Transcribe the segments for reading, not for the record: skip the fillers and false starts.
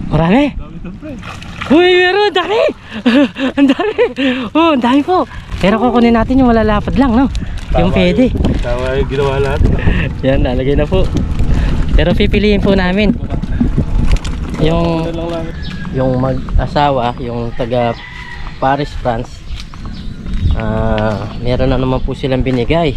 Marami? Uy, meron, dami! Ang dami! Oh, ang dami po. Pero kukunin natin yung malalapad lang, no? Yung pwede. Tama yung ginawa natin. Yan, nalagay na po. Pero pipiliin po namin yung mag-asawa, yung taga Paris, France. Meron na naman po silang binigay.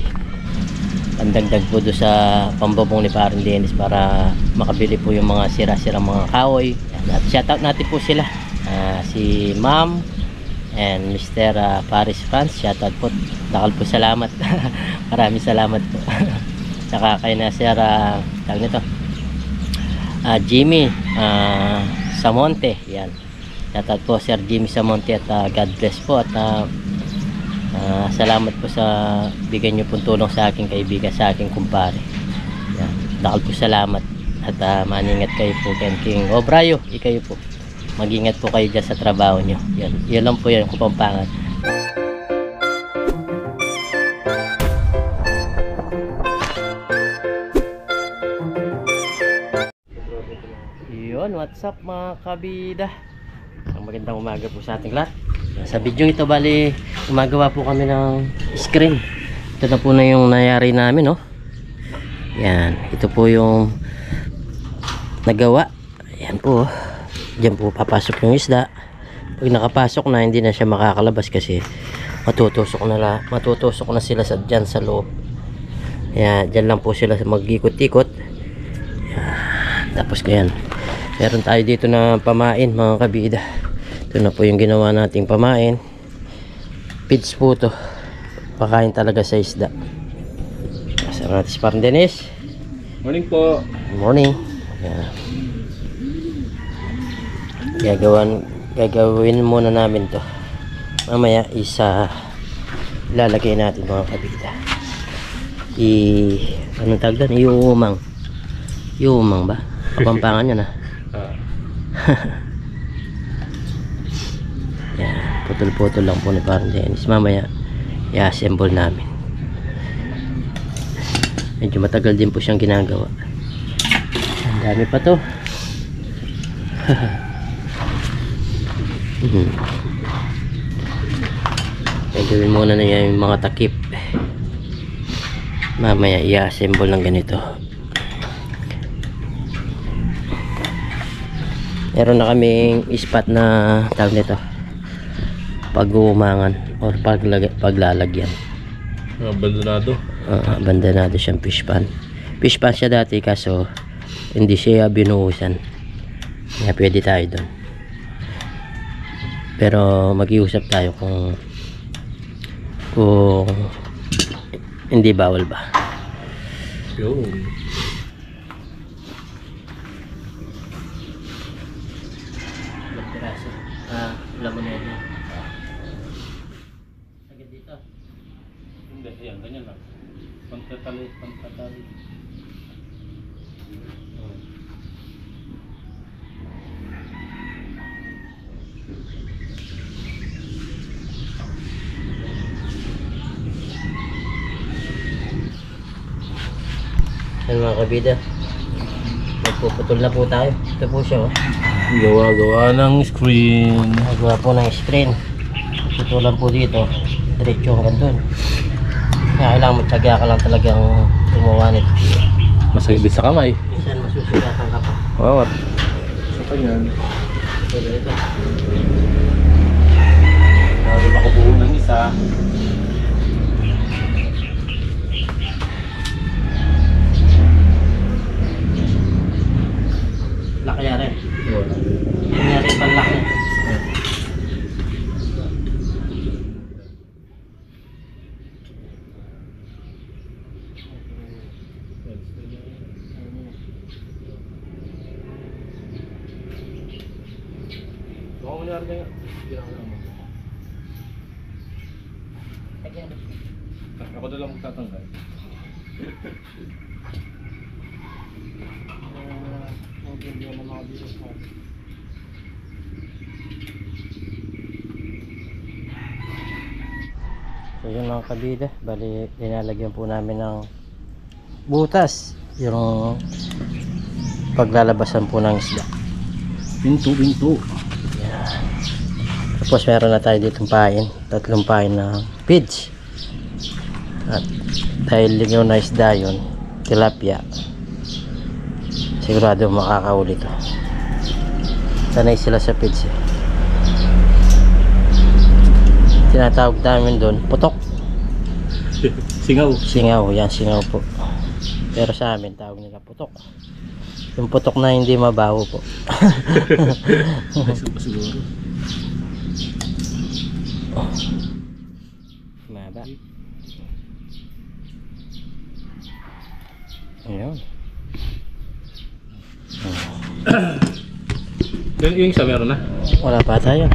Pandagdag po doon sa pambabong ni Paring Dennis para makabili po yung mga sira-sirang mga kahoy. At shoutout natin po sila, si Ma'am and Mr. Paris France. Shoutout po, nakal po, salamat. Maraming salamat po. Saka kay na Sir tawag nito, Jimmy Samonte. Yan, shoutout po Sir Jimmy Samonte at God bless po. At salamat po sa bigay nyo pong tulong sa aking kaibigan, sa aking kumpare. Yan, nakal po, salamat. At maningat kayo po, King Obrayo, ikayo po, mag-ingat po kayo dyan sa trabaho nyo. Yan, yun lang po yan, Kapampangan. Yun, what's up mga kabida? Ang magandang umaga po sa ating lahat. Sa video ito, bali gumagawa po kami ng screen. Ito na po na yung nangyari namin, no? Yan, ito po yung nagawa. Yan po, diyan po papasok yung isda. Pag nakapasok na, hindi na siya makakalabas kasi matutusok na sila sa dyan sa loob. Yan, dyan lang po sila mag-ikot-ikot. Tapos ganyan, meron tayo dito na pamain mga kabida. Ito na po yung ginawa nating pamain. Feeds po to, pakain talaga sa isda. Kasama natin si Paring Dennis. Morning po. Good morning. Gagawin muna namin to. Mamaya ilalagay natin mga kabida. Anong tawag doon? Iumang ba? Kapampangan yan, yan, putol-putol lang po ni Paring Dennis. Mamaya i-assemble namin. Medyo matagal din po siyang ginagawa. Ang dami pa to. Gagawin muna na yan yung mga takip. Mamaya i-assemble ng ganito. Meron na kaming spot na tawag nito, pag-uumangan or paglalagyan. Abandonado. Abandonado siyang fish pan. Fish pan siya dati kaso hindi siya binuhusan. Kaya pwede tayo doon. Pero mag-iusap tayo kung hindi bawal ba. Yun. Lamon na yan. Agad dito. Hindi, yan, ganyan lang. Pantatali. Yan mga kabida, magpuputol na po tayo. Ito po siya, oh. Gawa ng screen. Nagawa po ng screen. Putulan po dito, diretso hanggang doon. Kaya kailangan magtyaga ka lang talagang gumawa nito. Masagibit sa kamay. Minsan masusugatan ka pa. Wow. Sa kanyan. So dito, Lalo makabuo ng isa. laki na rin. Yan nga rin panlaki. Ako na lang magtatanggal. So yun mga kabida, bali linalagyan po namin ng butas yung paglalabasan po ng isda. Pinto. Yan. Tapos meron na tayo ditong pain. 3 pain na feeds. At dahil lingaw na isda yun, tilapia, sigurado makakahuli to. Sanay sila sa feeds eh. Tinatawag namin doon putok. Singaw. Singaw, yan singaw po. Pero sa amin tawag nila putok. Yung putok na hindi mabaho po. Ay, supa siguro. Maba. Ayun. Yung isa meron na? Wala pa tayo.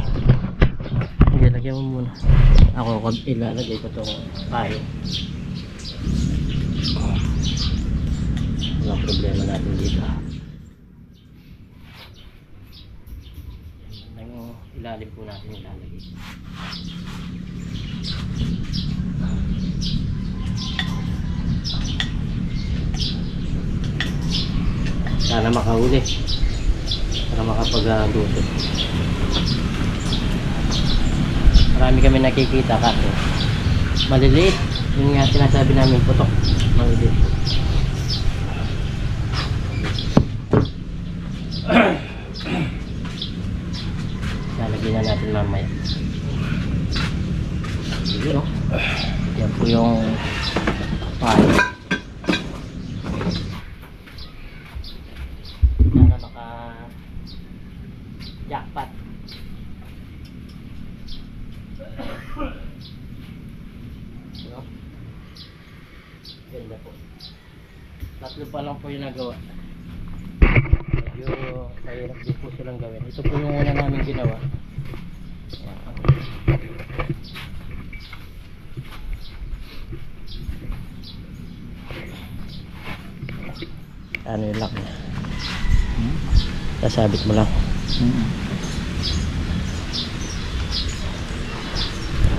Sige, lagyan mo muna. Ako ilalagay ko itong payo. Walang problema natin dito. Yung ilalim po natin ilalagay. Sana makahuli para makapag-luto. Marami kami nakikita kasi maliliit. Yun nga sinasabi namin putok. Maliliit. Lalagyan na natin mamaya. Yun o. Yan po yung payo. Sana maka jackpot. No? Ganda po. 3 pa lang po yung nagawa. Medyo mahirap din po silang gawin. Ito po yung una namin ginawa. Ano yung lock niya? Sasabit mo lang.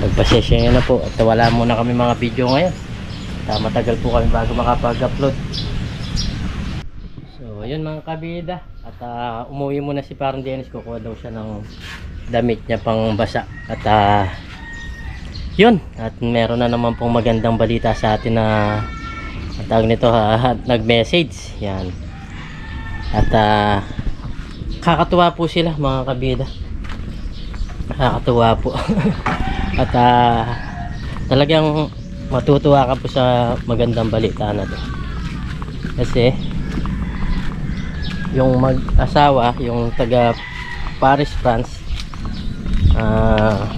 Magpasensya nyo na po at wala muna kami mga video ngayon. Matagal po kami bago makapag-upload. So ayun mga kabida. At umuwi muna si parang Dennis. Kukuha daw siya ng damit niya pang basa. At yun. At meron na naman pong magandang balita sa atin na ang tawag nito nag-message. Yan. At kakatuwa po sila mga kabida. Kakatuwa po. At talagang matutuwa ka po sa magandang balita na to. Kasi yung mag-asawa, yung taga Paris, France,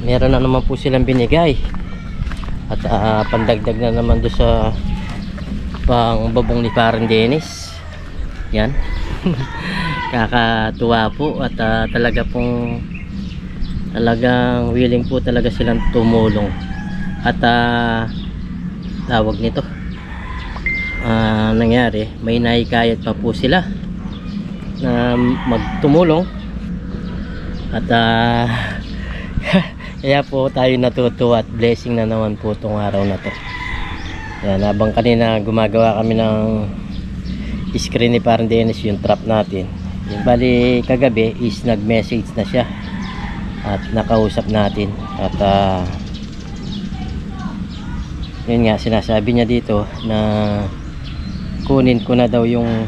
meron na naman po silang binigay. At pandagdag na naman do sa pang babong ni parang Dennis. Yan. Kakatuwa po at talagang willing po talaga silang tumulong. At tawag nito, nangyari, may nahikayat pa po sila na magtumulong. At kaya po tayo natutuwa at blessing na naman po itong araw na to. Yan, habang kanina gumagawa kami ng screen ni parang Dennis, yung trap natin. Yung bali kagabi is nag-message na siya at nakausap natin. At yun nga, sinasabi niya dito na kunin ko na daw yung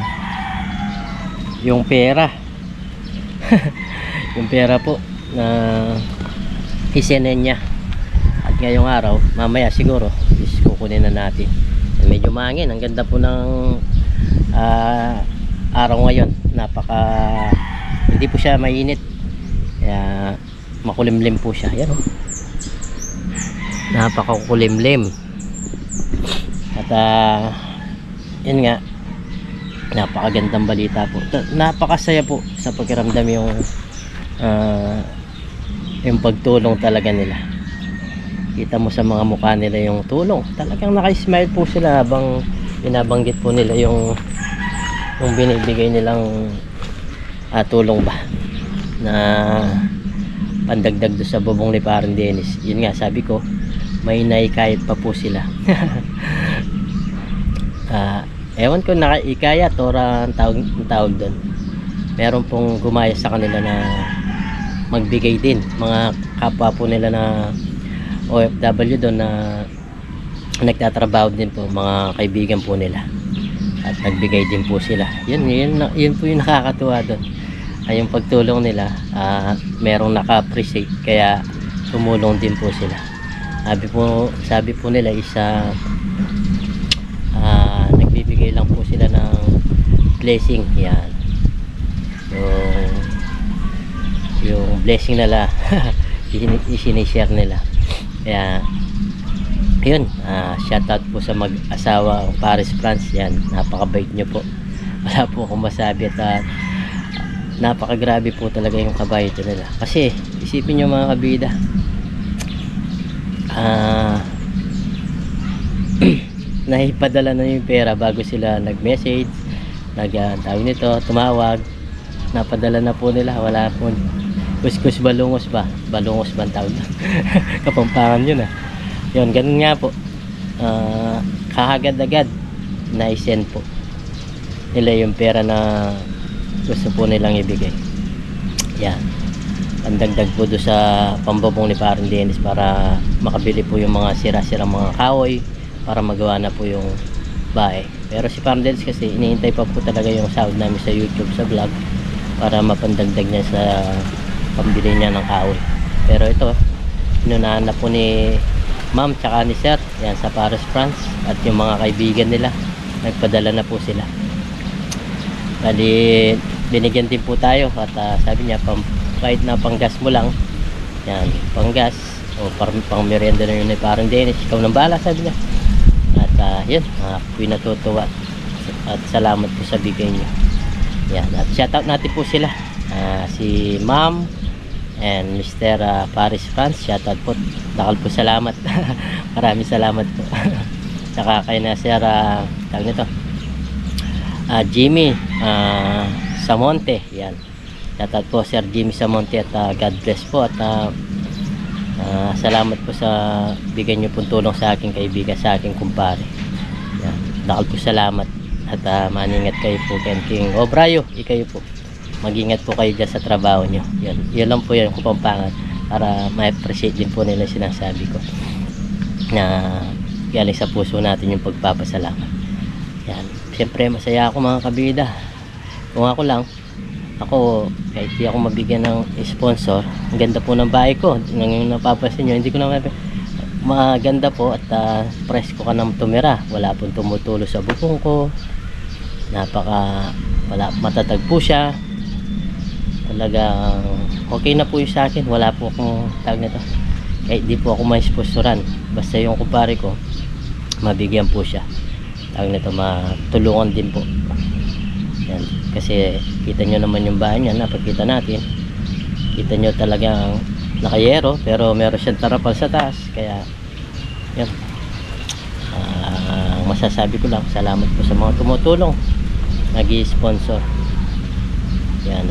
pera. Yung pera po na isenen niya. At ngayong araw, mamaya siguro is kukunin na natin. Medyo mangin, ang ganda po ng araw ngayon. Hindi po siya mainit. Kaya makulimlim po siya. Yan oh. Napakakulimlim. At yun nga, napakagandang balita po. Napakasaya po sa pakiramdam yung pagtulong talaga nila. Kita mo sa mga mukha nila yung tulong. Talagang naka-smile po sila habang binabanggit po nila yung binibigay nilang tulong ba na pandagdag do sa bubong ni parang Dennis. Yun nga, sabi ko, may naikayat pa po sila. Ewan ko, nakaikayat o ang tawag doon. meron pong gumaya sa kanila na magbigay din, mga kapwa po nila na OFW doon na nagtatrabaho din po, mga kaibigan po nila, at nagbigay din po sila. Yun po yung nakakatuwa doon, ay yung pagtulong nila. Merong naka-appreciate kaya tumulong din po sila. Sabi po nila isa nagbibigay lang po sila ng blessing, yan yung blessing nila isinishare nila. Kaya yun, shoutout po sa mag-asawa Paris, France. Yan, napakabait nyo po, wala po akong masabi. At napakagrabe po talaga yung kabayitan nila. Kasi isipin nyo mga kabida, naipadala na yung pera bago sila nag-message, tawag nito, tumawag. Napadala na po nila, wala po kuskus balungos ba ang tawag Kapampangan yun yun, ganun nga po. Kahagad-agad na i-send po nila yung pera na gusto po nilang ibigay. Yan, pandagdag po doon sa pambabong ni Parang Dennis para makabili po yung mga sira-sirang mga kahoy para magawa na po yung bahay. Pero si Parang Dennis kasi iniintay pa po talaga yung sahod namin sa YouTube, sa vlog, para mapandagdag niya sa pambili niya ng kahoy. Pero ito, inunahan na po ni ma'am tsaka ni sir, yan, sa Paris, France, at yung mga kaibigan nila nagpadala na po sila. Bali, binigyan din po tayo at sabi niya, kahit na panggas mo lang, yan, panggas o pang merienda na yun, Parang Dennis, ikaw nang bahala, sabi niya. At yun, ako'y natutuwa at salamat po sa bigay niyo. Yan, at shoutout natin po sila, si ma'am and Mr. Paris, France. Shoutout po, dakal po salamat. Maraming salamat po. Saka kay na Sir tawag nito, Jimmy Samonte. Yan, shoutout po Sir Jimmy Samonte, at God bless po. At salamat po sa bigay niyo pong tulong sa aking kaibigan, sa aking kumpare. Yan, dakal po salamat. At maningat kayo po, King Obrayo, ikayo po, mag-ingat po kayo dyan sa trabaho nyo. Yun lang po yun, Kapampangan, para ma-appreciate din po nila sinasabi ko na galing sa puso natin yung pagpapasalamat. Yan, siyempre masaya ako mga kabida. Kung ako lang, kahit di ako mabigyan ng sponsor, ang ganda po ng bahay ko, nang napapasin nyo, hindi ko na maganda po, at presko ka nang tumira, wala pong tumutulo sa bubong ko, matatag po siya, talagang okay na po yung sa akin. Wala po akong tawag nito, kahit di po ako ma-sponsoran, basta yung kumpare ko mabigyan po siya, tawag nito, matulungan din po. Yan, kasi kita nyo naman yung bahay niya, napakita natin, kita nyo talagang nakayero, pero meron siyang tarapal sa taas. Kaya yan, masasabi ko lang, salamat po sa mga tumutulong, nag-i-sponsor. Yan,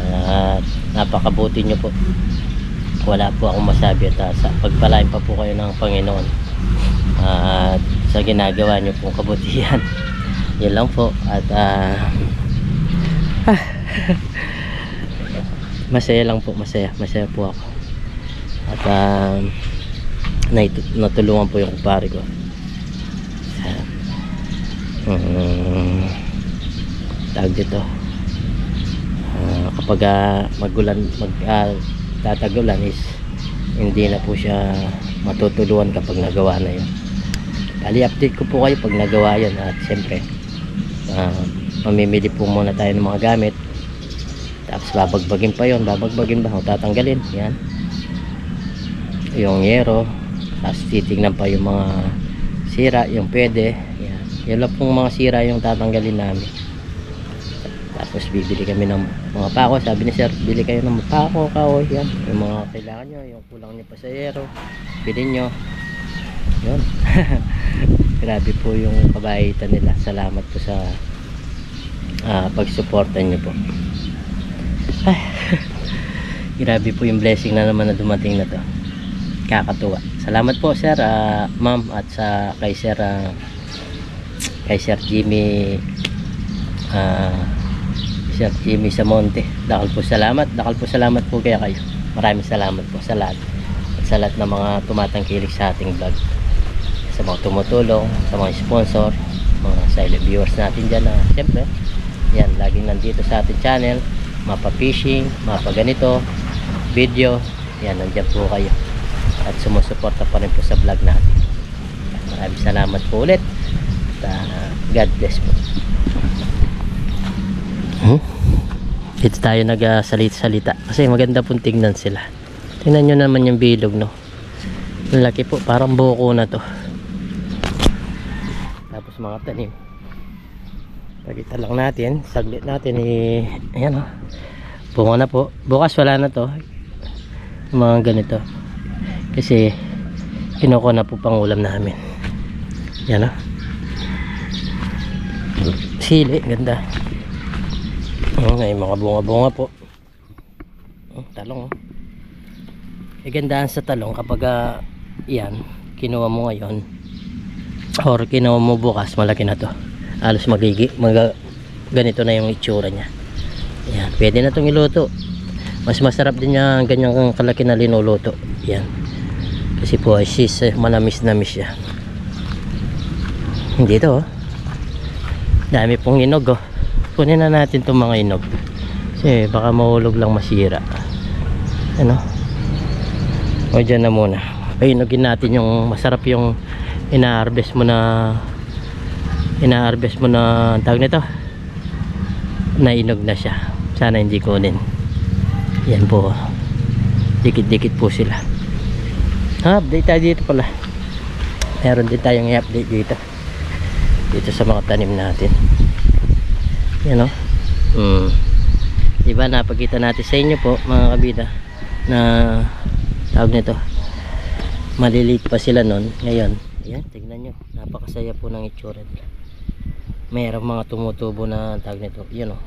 napakabuti nyo po, wala po akong masabi. At pagpalain pa po kayo ng Panginoon at sa ginagawa nyo pong kabutihan. Yan lang po. At masaya lang po, masaya po ako. At natulungan po yung kumpare ko. Tawag dito, kapag tatagulan is hindi na po siya matutulungan kapag nagawa na yun. Bali, update ko po kayo pag nagawa yun. At siyempre mamimili po muna tayo ng mga gamit, tapos babagbagin pa yun, o tatanggalin yan yung yero, tapos titignan pa yung mga sira, yung pwede yan. Yun lang pong mga sira yung tatanggalin namin. Tapos bibili kami ng mga pako, sabi ni sir, bili kayo ng pako, kahoy, yan, yung mga kailangan nyo, yung kulang nyo pa sa yero, bilhin nyo yun. Grabe po yung kabayitan nila. Salamat po sa pagsuporta nyo po. Grabe po yung blessing na naman na dumating na to, kakatuwa. Salamat po sir, ma'am, at kay sir Jimmy Sir Jimmy Samonte. Dakal po salamat po kaya kayo. Maraming salamat po sa lahat. At sa lahat ng mga tumatangkilik sa ating vlog. Sa mga tumutulong, sa mga sponsor, mga silent viewers natin dyan na siyempre, yan, laging nandito sa ating channel. Mapa fishing, mapa ganito, video, yan, nandyan po kayo. At sumusuporta pa rin po sa vlog natin. Maraming salamat po ulit. At God bless po. Dito tayo nagsalita kasi maganda pong tingnan sila. Tingnan nyo naman yung bilog, no? Ang laki po, parang buko na to. Tapos mga tanim. Pagkita lang natin, saglit natin ayan, oh. Bunga na po. Bukas wala na to. Mga ganito. Kasi kinuko na po pang ulam namin. Yan, oh. Sili, ganda. May mga bunga-bunga po. Talong, oh. Gandaan sa talong kapag yan, kinuha mo ngayon or kinuha mo bukas, malaki na to. Halos ganito na yung itsura niya. Yan, pwede na itong iluto. Mas masarap din niya ganyang kalaki na linuluto. Yan. Kasi po ay manamis-namis siya. Dito, oh. Dami pong inog, oh. Kunin na natin itong mga inog. Kasi baka mahulog lang, masira. Ano? O dyan na muna. Inugin natin yung masarap yung ina-harvest mo na tawag nito, na inog na siya. Sana hindi kunin. Yan po, dikit-dikit po sila. Update tayo dito pala. Meron din tayong i-update dito sa mga tanim natin. Yan, o. Diba napakita natin sa inyo po mga kabida na tawag nito, maliliit pa sila nun. Ngayon, ayan, tignan nyo, napakasaya po ng itsura nila. Mayroong mga tumutubo na tawag nito. Yan, o.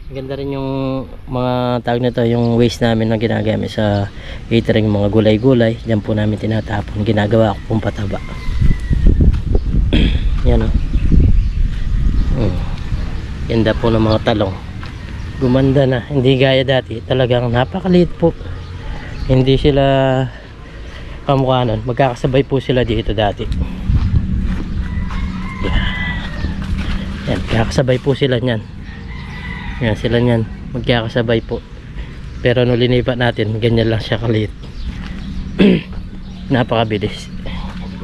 Ganda rin yung mga tawag nito, yung waste namin na ginagamit sa catering, mga gulay-gulay. Diyan po namin tinatapon, ginagawa ko pong pataba. Yan, o. Ganda po ng mga talong. Gumanda na, hindi gaya dati. Talagang napakaliit po. Hindi sila kamukha nun. Magkakasabay po sila dito dati. Yan, magkakasabay po sila nyan. Yan, sila nyan, magkakasabay po. Pero nung linipat natin, ganyan lang siya kaliit. Napakabilis.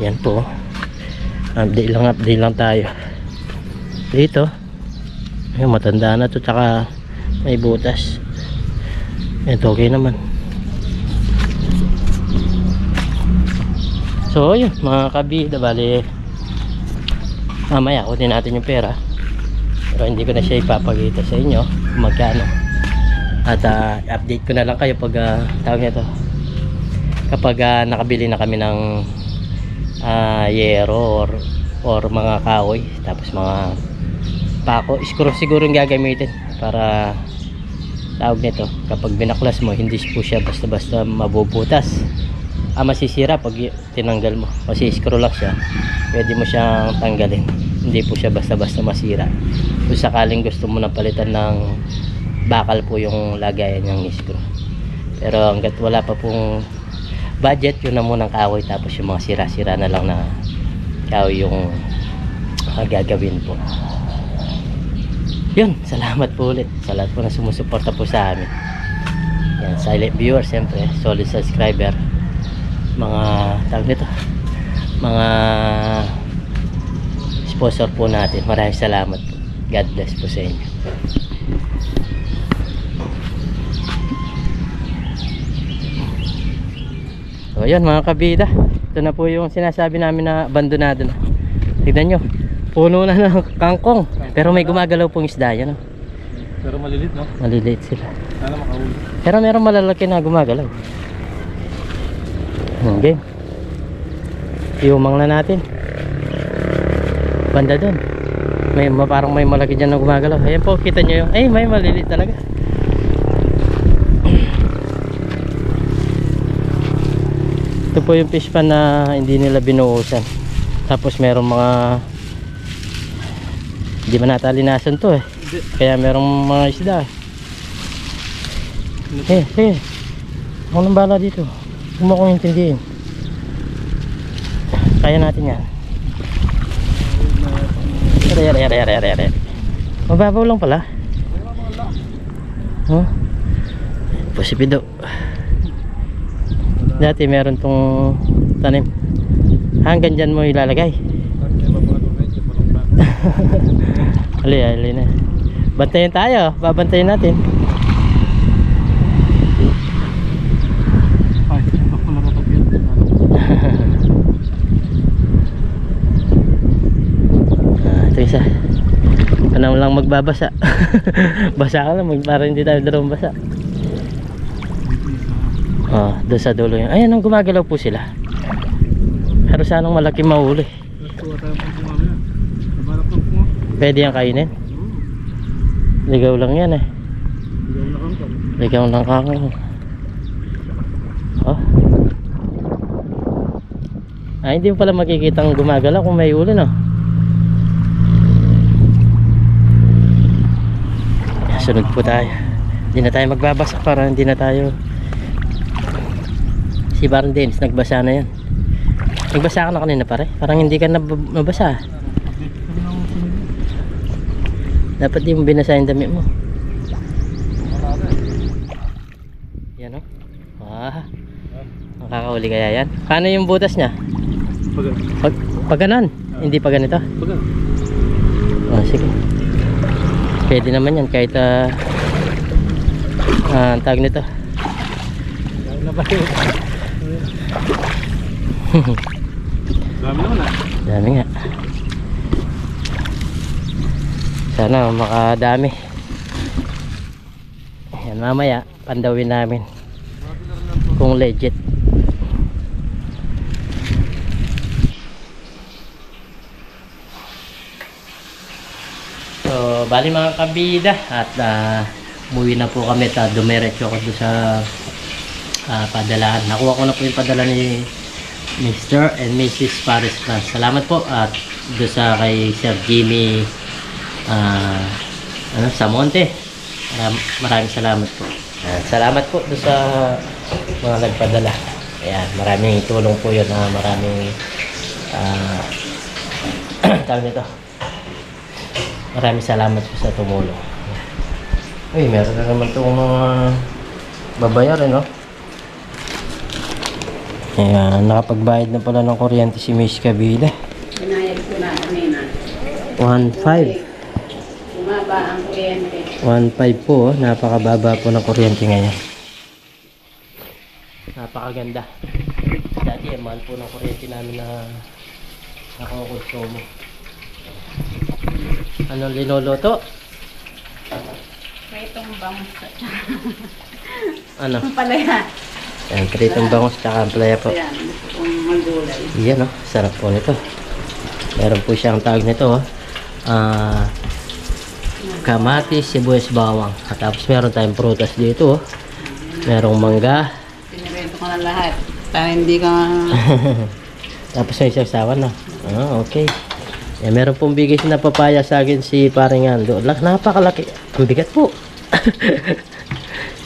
Yan po. Update lang tayo. Dito, ayun, matanda na to, tsaka may butas. Ito okay naman. So yun mga kabida, bali mamaya kunin natin yung pera, pero hindi ko na siya ipapakita sa inyo kung magkano. At update ko na lang kayo pag tawag nito, kapag nakabili na kami ng yero or mga kahoy, tapos mga pako, screw siguro yung gagamitin para tawag nito, kapag binaklas mo hindi po siya basta-basta mabubutas, masisira pag tinanggal mo, kasi screw lang siya, pwede mo siyang tanggalin, hindi po siya basta-basta masira. Kung sakaling gusto mo na palitan ng bakal po yung lagayan ng screw, pero hanggat wala pa pong budget, yun na munang kahoy, tapos yung mga sira-sira na lang na kahoy yung gagawin po. Yun, salamat po ulit sa lahat po na sumusuporta po sa amin. Yan, silent viewer, siyempre solid subscriber, mga tawag nito, mga sponsor po natin, maraming salamat po. God bless po sa inyo. So yun mga kabida, ito na po yung sinasabi namin na abandonado na. Tignan nyo, puno na ng kangkong, pero may gumagalaw pong isda yan, no? Pero maliliit, no? Maliliit sila. Sana makahuli. Pero meron malalaki na gumagalaw. Okay, iumang na natin. Banda dun, parang may malaki dyan na gumagalaw. Ayan po, kita nyo yung, ay may maliliit talaga. Ito po yung fish pan na hindi nila binuhusan. Tapos meron mga Hindi man natalinasan to eh. Hindi. Kaya merong mga isda eh. Sige. Ako nang bala dito. Huwag mo akong intindihin. Kaya natin yan. Yari. Mababaw lang pala. Oh. Posipido. Dati meron tong tanim. Hanggang dyan mo ilalagay. Ali na. Bantayan tayo. Babantayan natin. Ay, ako nakatapyan. Ito isa. Ano lang magbabasa. Basa ka lang. Para hindi tayo dalawang basa. Doon sa dulo yun. Ayan, ang gumagalaw po sila. Pero sanang malaki mahuli. Pwede yan kainin. Ligaw lang yan eh. Ligaw lang kakang. Hindi mo pala makikita ang gumagalaw kung may huli, no? Sunod po tayo. Hindi na tayo magbabasa para hindi na tayo. Si Baron Dennis nagbasa na yan. Nagbasa ka na kanina pare. Parang hindi ka nabasa. Dapat di mo binasa yung damit mo. Yan o. Makakahuli kaya yan. Paano yung butas niya? Pag ganon. Hindi pa ganito. Sige. Pwede naman yan kahit ang tag nito. Dami naman ah. Dami nga. Sana makadami. Yan, mamaya pandawin namin kung legit. So bali mga kabida at umuwi na po kami at dumiretso ako doon sa padalahan. Nakuha ko na po yung padala ni Mr. and Mrs. Paris France. Salamat po at doon sa kay Sir Jimmy Samonte. Maraming salamat po. Salamat po doon sa mga nagpadala. Ayan, maraming tulong po yun. Maraming tawag nito. Maraming salamat po sa tumulong. Uy, meron na naman itong mga babayaran, no? Ayan, nakapagbayad na pala ng kuryente si Miss Kabida. Binayad ko na kanina. 1.5. Bumaba ang kuryente. 1.5 po, napakababa po ng kuryente ngayon. Napakaganda. Dati, mahal po ng kuryente namin na nakukonsumo. Anong linuluto? May itong bangus at Ano? ang palaya. Ayan, pritong bangus tsaka ang playa po. Ayan, gusto kong magulay. Iyan, oh, sarap po nito. Meron po siyang tawag nito, kamatis, sibuyas, bawang. At tapos meron tayong prutas dito, oh. Merong mangga. Pinirento ko na lahat. Para hindi ka... Tapos may sasawan na. Okay. Yan, meron pong bigay na papaya sa akin si paring Ando. Napakalaki. Ang bigat po.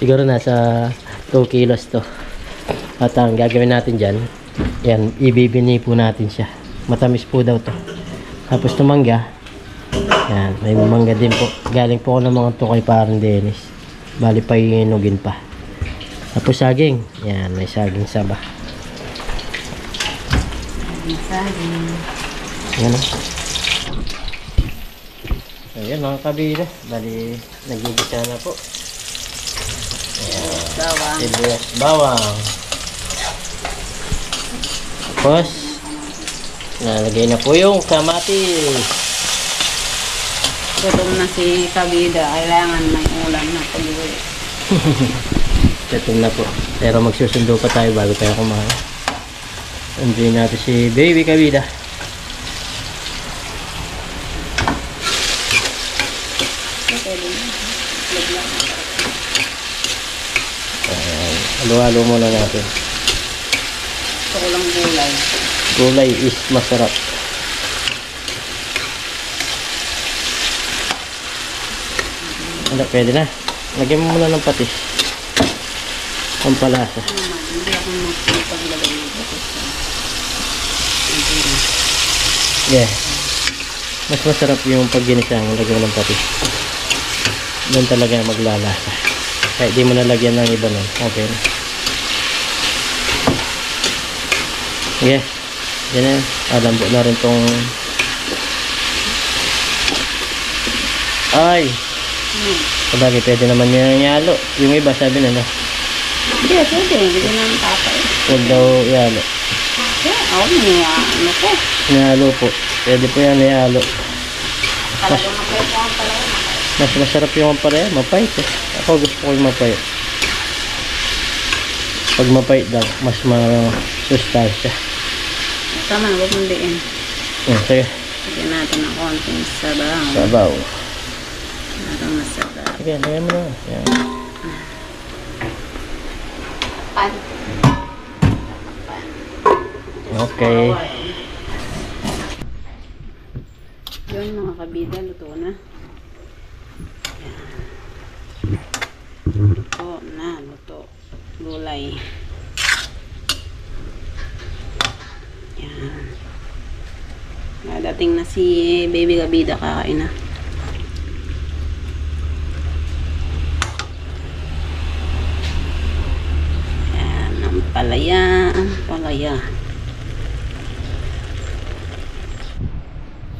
Siguro nasa 2 kilos to. At ang gagawin natin dyan, yan, ibibini po natin siya. Matamis po daw to. Tapos tumangga. Yan, may mangga din po. Galing po ako ng mga to kay parang Dennis. Bali pa inugin pa. Tapos saging. Yan, may saging saba. Yan o. Ayan mga kabila. Bali, nagigisa na po. Ayan. Bawang. Sibuyas, bawang. Tapos, nalagay na po yung kamatis. Gutom na si Kabida. Kailangan may ulam na pag-uwi. Gutom na po. Pero magsusundo pa tayo bago tayo kumain. Enjoy natin si Baby Kabida. Halo-halo muna natin. Gusto ko lang gulay. Gulay is masarap. Wala, pwede na. Lagyan mo muna ng patis. Pampalasa. Naman, hindi ako magpaglagay ng patis. Yeah. Mas masarap yung pag ginisang lagyan mo ng patis. Doon talaga maglalasa. Kahit di mo nalagyan ng iba nun. Okay na. Okay. Yan na. Alambo na rin tong... Ay! Sabagay, pwede naman yung yalo. Yung iba sabi na na. Hindi, pwede. Hindi ko naman tatay. Huwag daw yalo. Ako niya, ano ko. Yalo po. Pwede po yan yalo. Talagang mapayat ko ang talaga. Mas masarap yung pareha. Mapait eh. Ako gusto ko yung mapait. Pag mapait daw, mas masustansya. Tama, huwag mong diin. Sige. Lagyan natin ng konting sabaw. Sabaw. Para masarap. Sige, lagyan mo na. Yan. Pan. Okay. Yun mga kabida, luto na. Luto na, luto. Gulay. Yan. Dating na si baby kabida kakain na. Yan, ang palaya, ang palaya.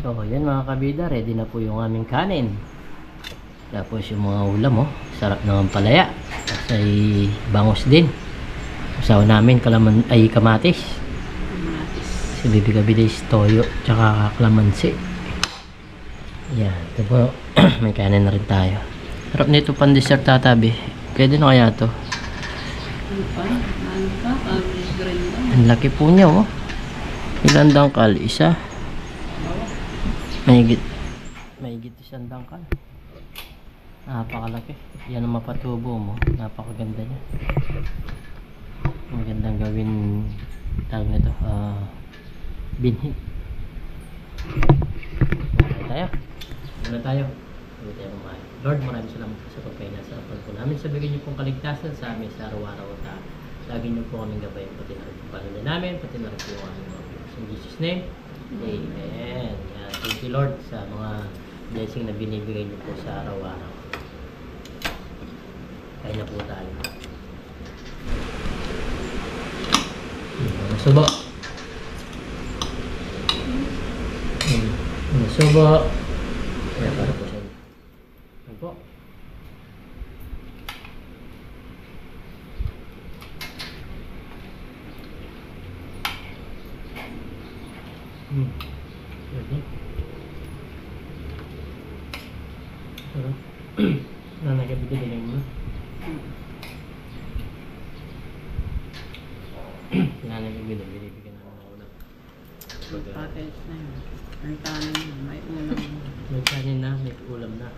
So, yan mga kabida. Ready na po yung aming kanin. Tapos yung mga ulam, oh. Sarap naman palaya. Tapos ay bangos din. Usawa namin kamatis. Si Bibi Kabida is toyo. Tsaka kalamansi. Yan. Ito po. May kanin na rin tayo. Sarap nito pan dessert tatabi. Pwede na kaya to. Ano pa? Ano pa? Green ba? Ang laki po niya, oh. Ilan dangkal? Isa. Mahigit isang dangkal. Napakalaki. Yan ang mapatubo mo. Napakaganda niya. Magandang gawin tawag nito. Binhi. Okay tayo. Muna tayo. Muna tayo kumain. Lord, maraming salamat sa pagkain sa harapan po namin. Sabihin niyo pong kaligtasan sa amin sa araw-araw at lagi niyo po kaming gabayan pati na rin po pamilya namin, pati na rin po yung aming mga viewers. In Jesus' name, Amen. Thank you Lord sa mga blessing na binibigay niyo po sa araw-araw. Kain na po tayo. Subo. Subo. Kaya para po sa inyo. Ano po? Pwede. Sarap. Nanagabida din mo. Nanagabida, binibigyan namin ng ulam. Package na yun. May kanin, may ulam. May kanin na, may ulam na.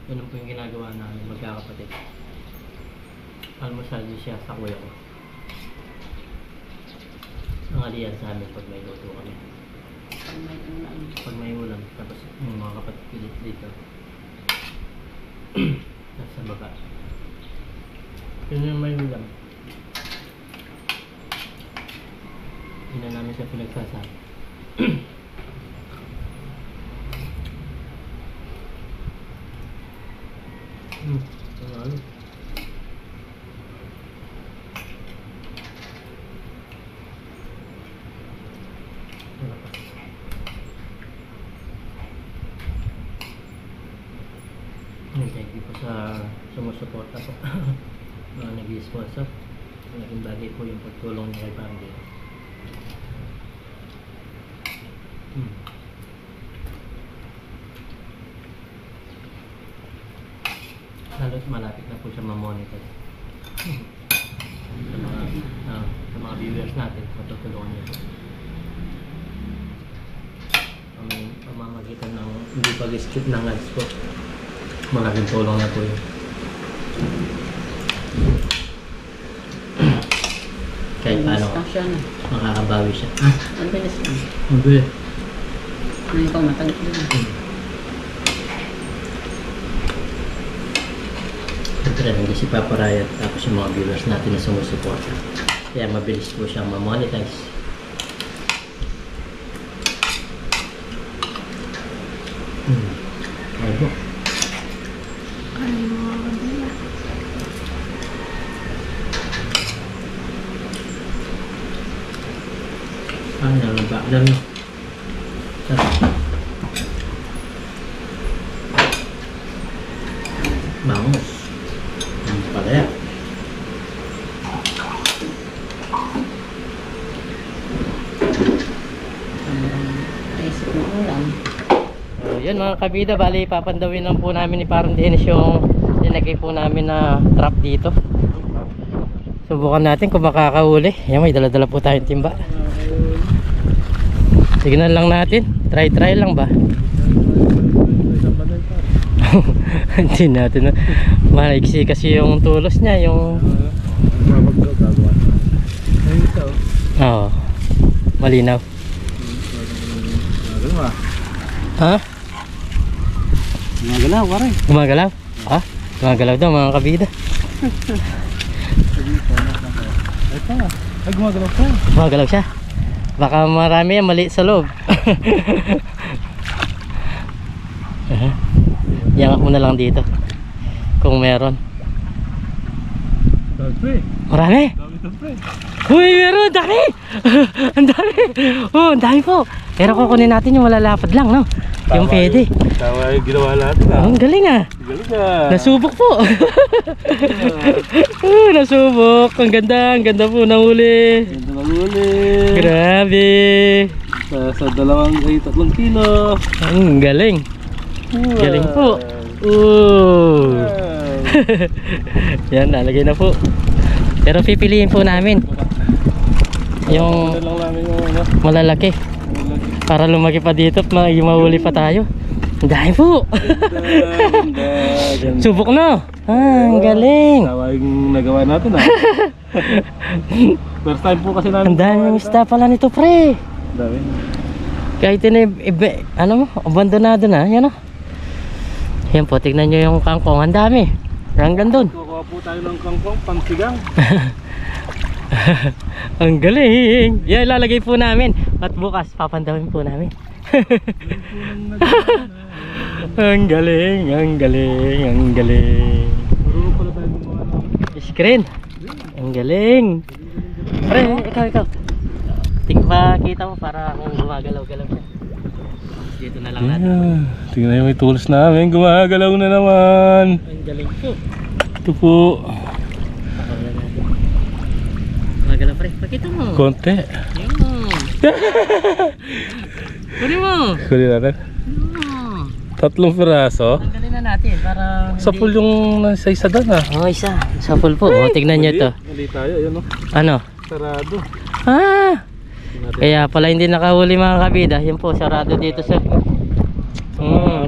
Ganun po yung ginagawa namin magkakapatid. Almusal din siya sa kuya ko. Ang aliyan sa amin pag may luto kami. Pag may ulam. Pag may ulam, tapos yung mga kapatid pilit dito. Nasa baba. Yun yung may ulam. Hindi na namin siya pinagsasama. Ano? Thank you po sa sumusuporta po. Mga nag-i-sponsor. Naging bagay po yung pagtulong niya kay Bambi. Lalo't malapit na po siya ma-monitor. Sa mga viewers natin, matutulungan niya po. Pamamagitan ng hindi pag-skip ng ads po. Malaking tulong na po yun. Kahit paano, makakabawi siya. Ang bilis lang. Mabuti. Ngayon ko matagpil. Siyempre, nandiyan si Papa Ryan tapos yung mga viewers natin na sumusuporta. Kaya mabilis po siyang ma-monetize. Ay po. Ay, nalabak lang. Sarap. Bangus. Ang palaya. Rice na ulam. Yun mga kabida, bali papandawin lang po namin ni Parang Dennis yung nilagay po namin na trap dito. Subukan natin kung makakahuli. Yan, may dala-dala po tayong timba. Tignan lang natin. Try lang ba? Hindi natin. Malaiksi kasi yung tulos niya. Yung... Oo. Malinaw. Ha? Gumagalaw, waray. Gumagalaw? Ha? Gumagalaw daw mga kabida. Ito nga. Ay, gumagalaw pa. Gumagalaw siya. Baka marami yan mali sa loob. Yangat mo na lang dito. Kung meron. Dami. Marami? Dami to, pre. Uy, meron! Dami! Ang dami! Oh, ang dami po. Pero kukunin natin yung malalapad lang, no? Yung pwede. Tama yung ginawa natin, ha? Ang galing ah. Galing ah. Nasubok po. Nasubok. Ang ganda po nahuli. Ganda ng huli. Grabe. Sa 3 kilo. Ang galing. Galing po. Oh. Yan, nalagay na po. Pero pipiliin po namin yung Ano lang namin yung ano. malalaki para lumaki pa dito at mahuli pa tayo. Ang dami po. Ganda. Subok na. Ang galing. Tawa yung nagawa natin, ha? First time po kasi namin. Ang daming isda pala nito, pre. Dami. Kahit yun ano mo, abandonado na. Yan o. Yan po, tignan nyo yung kangkong. Ang dami. Hanggang doon. Kukuha po tayo ng kangkong, pansigang. Ang galing. Yan, ilalagay po namin. At bukas, papandawin po namin. Ang galing, ang galing, ang galing. Marunong pala tayo gumawa ng Screen. Ang galing. Pre, ikaw. Kita mo para kung gumagalaw-galaw siya. Dito na lang natin. Tingnan yung may tools namin, gumagalaw na naman. Ang galing po. Ito po. Pakawalan natin. Gumagalaw pre. Pakita mo. Konti. Yan. Kunin mo. Kunin natin. 3 piraso. Tanggalin na natin para Sa pool yung nasa isa doon, ha? Oh, isa. Sa pool po. Oh, tignan nyo to. Mali tayo, yun, no? Ano? Sarado. Ah! Kaya pala hindi nakahuli mga kabida. Yan po, sarado dito sa...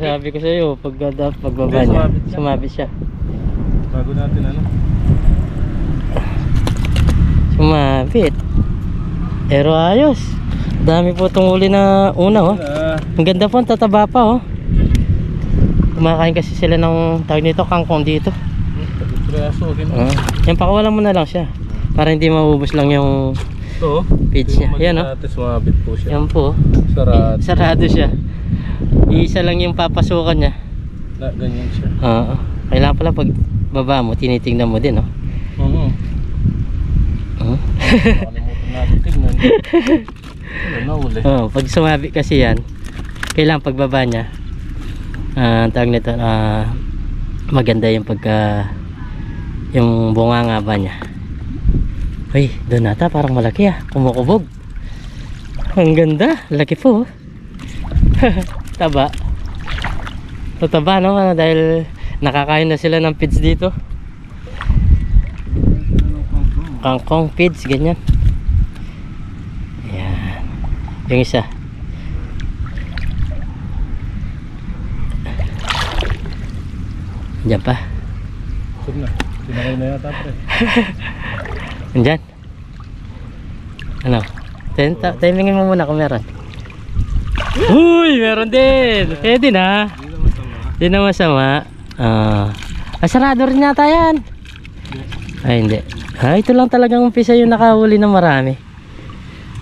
sabi ko sa iyo, pagbaba niya, sumabit siya. Bago natin, ano? Sumabit. Pero ayos. Dami po itong huli na una, oh. Ang ganda po, ang tataba pa, oh. Kumakain kasi sila ng tawag nito, kangkong dito. 3 piraso, okay na. Yan, pakawalan mo na lang siya. Para hindi maubos lang yung Ito, feeds niya. Yan, oh. Sumabit po siya. Yan po. Sarado. Sarado siya. Isa lang yung papasukan niya. Ganyan siya. Oo. Kailangan pala pag baba mo, tinitingnan mo din, oh. Oo. Nakalimutan natin tingnan. Nahuli. Oh, pag sumabi kasi yan, kailangan pagbaba niya, tawag nito, maganda yung pagka yung bunganga ba niya. Uy, doon nata parang malaki kumukubog. Ang ganda, laki po. Taba. Tataba, no? Dahil nakakain na sila ng feeds dito. Kangkong feeds, ganyan. Ayan. Yung isa. Diyan pa. Sud na. Sinakay na yata, pre. Andyan. Ano? Timingin mo muna kung meron. Uy, meron din. Pwede na. Hindi na masama. Sarado rin yata yan. Ay, hindi. Ito lang talagang umpisa yung nakahuli na marami.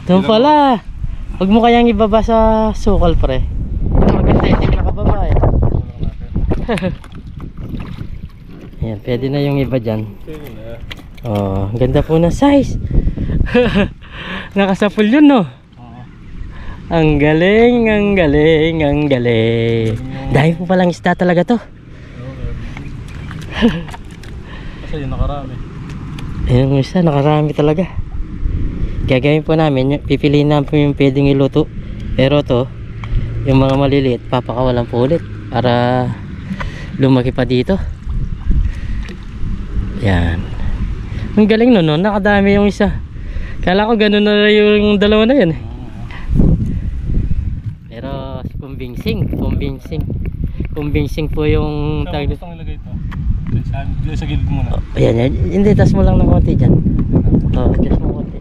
Ito pala. Huwag mo kayang ibaba sa sukal, pre. Maganda yung team nakababa eh. Ayan, pwede na yung iba dyan. Oh, ganda po ng size. Nakasapul yun, no? Ang galing, ang galing, ang galing. Dahil po palang isda talaga to. Kasi yun nakarami. Yung isa, nakarami talaga. Gagawin po namin, pipiliin namin po yung pwedeng iluto. Pero to, yung mga maliliit, papakawalan po ulit para lumaki pa dito. Yan. Ang galing no, nakadami yung isa. Kala ko ganun na yung dalawa na yan eh. Pero convincing po yung Saan mo gustong ilagay ito? Sa gilid muna. Ayan, yan. Hindi, tas mo lang ng konti dyan. Adjust mo konti.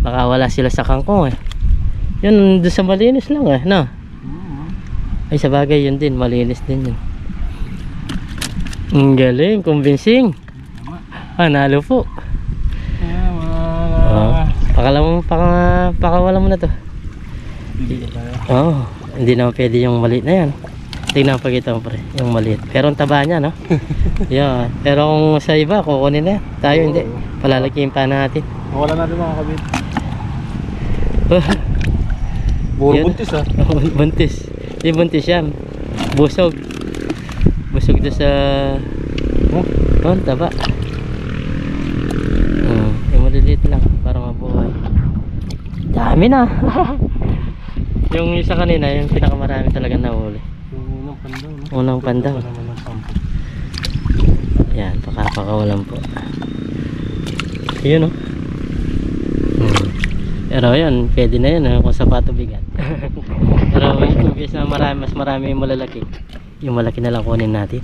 Baka wala sila sa kangkong eh. Yun, doon sa malinis lang eh, no? Ay, sa bagay yun din, malinis din yun. Ang galing, convincing. Nalo po. Pakawala mo na to. Hindi naman pwede yung maliit na yan. Tingnan pagkita mo pre, yung maliit. Pero ang taba niya, no? Yan. Pero kung sa iba, kukunin na yan. Tayo hindi. Palalakihin pa natin. Wala natin mga kabit. Puro buntis ah. Buntis. Hindi buntis yan. Busog. Busog doon sa... ang taba. Yung maliliit lang para mabuhay. Dami na. Yung isa kanina, yung pinakamarami talaga nahuli. Yung unang pandaw, no? Unang pandaw. Yan, pakakawalan po. Yun, no? Pero yun, pwede na yun, kung sapato bigat. Pero yung guys na marami, mas marami yung malalaki. Yung malaki na lang kunin natin.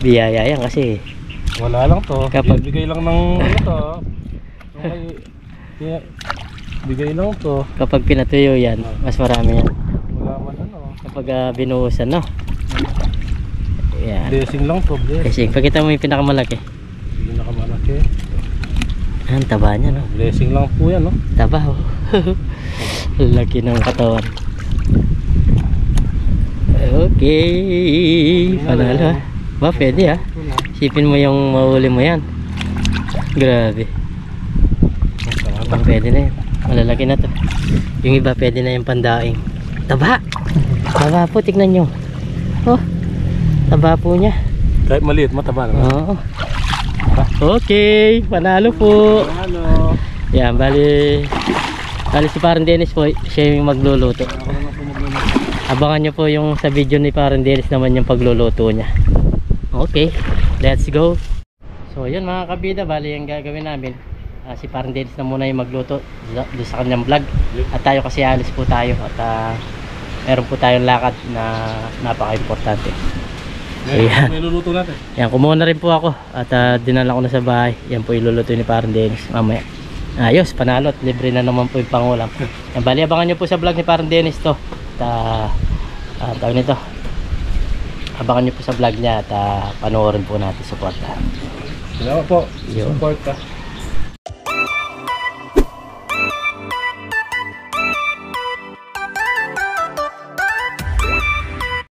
Biyaya yan kasi wala lang to. Kapag- Bigay lang ng ano to. Okay. Yeah. Bigay lang to. kapag pinatuyo yan, mas marami yan. Wala man ano. Kapag binuhusan, no? Yan. Blessing lang to. Kasi pagkita mo yung pinakamalaki. Hindi nakamalaki. Ang taba niya, no? Blessing lang po yan, no? Taba, oh. Laki ng katawan. Okay. Panalo, ha? Ba, pwede, ha? Sipin mo yung mahuli mo yan. Grabe. Pwede na yan. Malalaki na to. Yung iba pwede na yung pandaing. Taba! Taba po, tignan nyo. Oh, taba po niya. Kahit maliit, mataba naman. Oo. Okay, panalo po. Hello. Yan, bali si Parang Dennis po, siya yung magluluto. Abangan nyo po yung sa video ni Parang Dennis naman yung pagluluto niya. Okay, let's go. So yun mga kabida, bali yung gagawin namin, si Parang Dennis na muna yung magluto doon sa kanyang vlog. At tayo kasi alis po tayo at meron po tayong lakad na napaka-importante. Ayan. May luluto natin. Yan, kumuha na rin po ako at dinala ko na sa bahay. Yan po iluluto ni Parang Dennis mamaya. Ayos, panalo at libre na naman po yung pangulam. Yan, bali abangan nyo po sa vlog ni Parang Dennis to. At tawag nito, abangan nyo po sa vlog niya at panoorin po natin, support. Salamat po. Yun. Support ka.